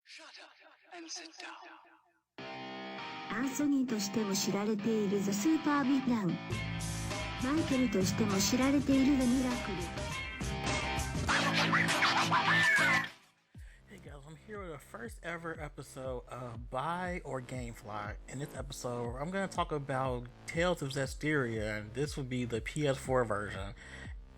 Shut up and sit down. アンソニーとしても知られているザ・スーパービラン、マイケルとしても知られているザ・ミラクル。 Hey guys, I'm here with the first ever episode of Buy or Gamefly. In this episode, I'm going to talk about Tales of Zestiria, and this would be the PS4 version.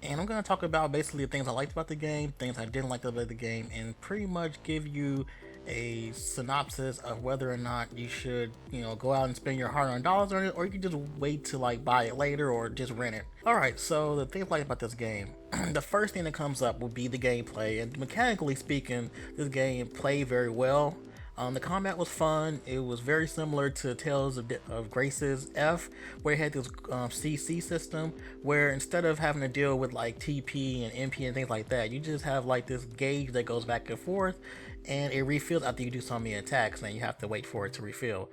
And I'm going to talk about basically the things I liked about the game, things I didn't like about the game, and pretty much give you a synopsis of whether or not you should, go out and spend your hard-earned dollars on it, or you can just wait to buy it later or just rent it. Alright, so the things I like about this game. The first thing that comes up will be the gameplay, and mechanically speaking, this game played very well. The combat was fun. It was very similar to Tales of Grace's F, where it had this CC system, where instead of having to deal with TP and MP and things like that, you just have this gauge that goes back and forth, and it refills after you do so many attacks, and you have to wait for it to refill,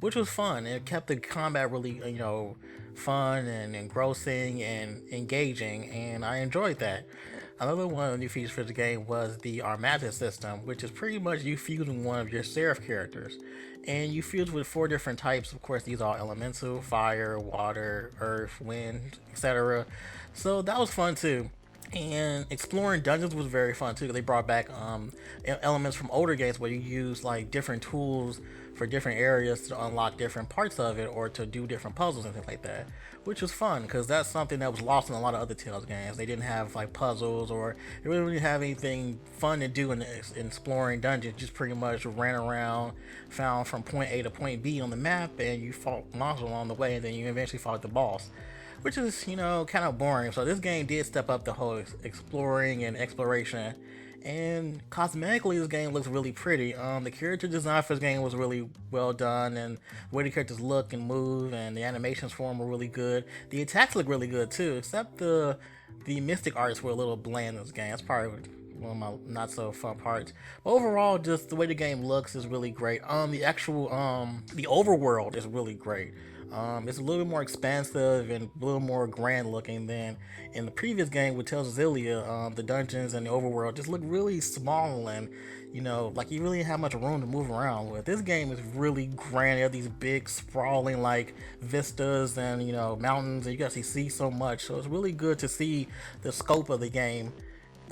which was fun. It kept the combat really, fun and engrossing and engaging, and I enjoyed that. Another one of the new features for the game was the Armada system, which is pretty much you fusing one of your Seraph characters. And you fuse with 4 different types. Of course, these are elemental, fire, water, earth, wind, etc. So that was fun too. And exploring dungeons was very fun too. They brought back elements from older games where you use different tools for different areas to unlock different parts of it or to do different puzzles and things like that, which was fun because that's something that was lost in a lot of other Tales games. They didn't have puzzles, or they really didn't have anything fun to do in exploring dungeons. Just pretty much ran around, found from point A to point B on the map, and you fought monsters along the way, and then you eventually fought the boss, which is, kind of boring. So this game did step up the whole exploring and exploration. And cosmetically, this game looks really pretty. The character design for this game was really well done, and the way the characters look and move, and the animations for them were really good. The attacks look really good too, except the mystic arts were a little bland in this game. That's probably one of my not so fun parts. But overall, just the way the game looks is really great. The overworld is really great. It's a little bit more expansive and a little more grand looking than in the previous game with Tales of Zestiria. The dungeons and the overworld just look really small, and you really have much room to move around with. This game is really grand. You have these big sprawling vistas and mountains, and you guys see so much. So it's really good to see the scope of the game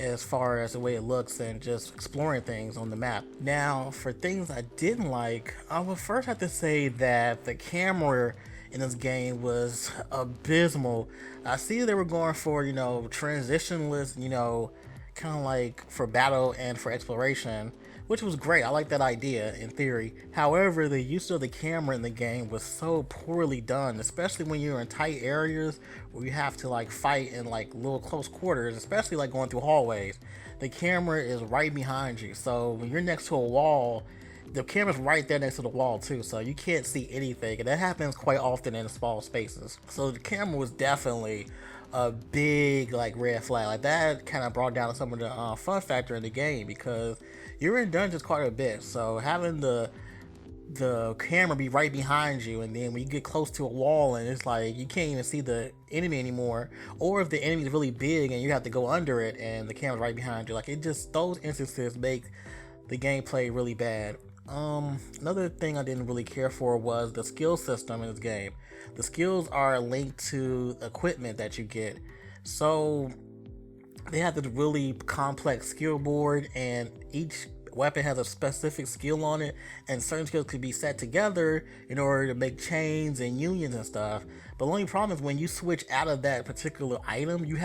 as far as the way it looks and just exploring things on the map. Now, for things I didn't like, I would first have to say that the camera in this game was abysmal. I see they were going for, transitionless, kind of for battle and for exploration, which was great. I like that idea in theory. However, the use of the camera in the game was so poorly done, especially when you're in tight areas where you have to fight in little close quarters, especially going through hallways. The camera is right behind you, so when you're next to a wall, the camera's right there next to the wall too, so you can't see anything, and that happens quite often in small spaces. So the camera was definitely a big red flag. That kind of brought down some of the fun factor in the game, because you're in dungeons quite a bit, so having the camera be right behind you, and then when you get close to a wall and it's you can't even see the enemy anymore, or if the enemy is really big and you have to go under it and the camera's right behind you, it just, those instances make the gameplay really bad. Another thing I didn't really care for was the skill system in this game. The skills are linked to equipment that you get, so they have this really complex skill board, and each weapon has a specific skill on it, and certain skills could be set together in order to make chains and unions and stuff. But the only problem is when you switch out of that particular item, you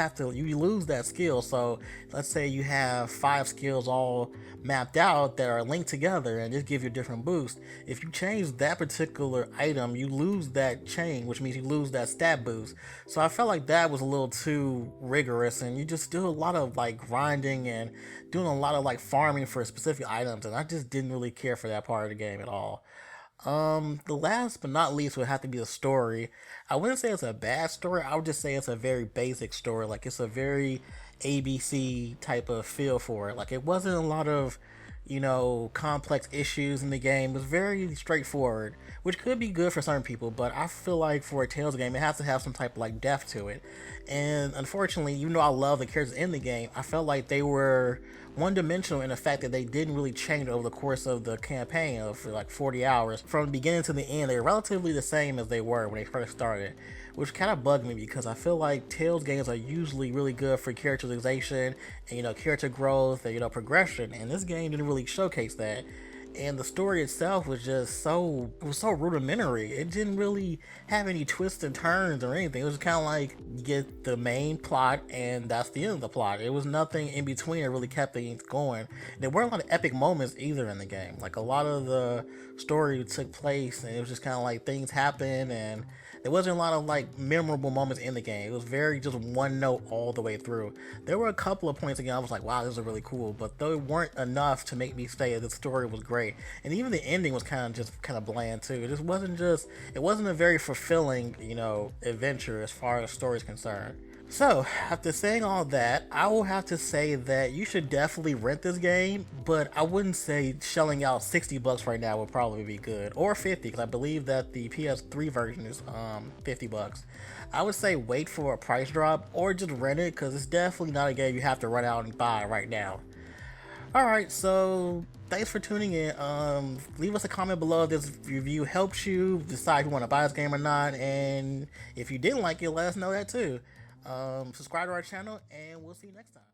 lose that skill. So let's say you have 5 skills all mapped out that are linked together and just give you a different boost. If you change that particular item, you lose that chain, which means you lose that stat boost. So I felt like that was a little too rigorous, and you just do a lot of grinding and doing a lot of farming for specific items, and I just didn't really care for that part of the game at all. The last but not least would have to be the story. I wouldn't say it's a bad story. I would just say it's a very basic story. It's a very ABC type of feel for it. It wasn't a lot of complex issues in the game. It was very straightforward, which could be good for certain people, but I feel like for a Tales game, it has to have some type of like depth to it. And unfortunately, even though I love the characters in the game, I felt like they were one-dimensional in the fact that they didn't really change over the course of the campaign of like 40 hours. From the beginning to the end, they were relatively the same as they were when they first started, which kind of bugged me because I feel like Tales games are usually really good for characterization and character growth and progression, and this game didn't really showcase that. And the story itself was just so rudimentary. It didn't really have any twists and turns or anything. It was kind of like you get the main plot and that's the end of the plot. It was nothing in between that really kept things going. There weren't a lot of epic moments either in the game. Like a lot of the story took place and it was just kind of like things happened, and there wasn't a lot of like memorable moments in the game. It was very just one note all the way through. There were a couple of points again I was like, wow, this is really cool, but they weren't enough to make me say the story was great. And even the ending was kind of bland too. It wasn't a very fulfilling, adventure as far as the story is concerned. So, after saying all that, I will have to say that you should definitely rent this game, but I wouldn't say shelling out $60 right now would probably be good, or 50, because I believe that the PS3 version is $50. I would say wait for a price drop, or just rent it, because it's definitely not a game you have to run out and buy right now. Alright, so thanks for tuning in. Leave us a comment below if this review helps you decide if you want to buy this game or not, and if you didn't like it, let us know that too. Subscribe to our channel, and we'll see you next time.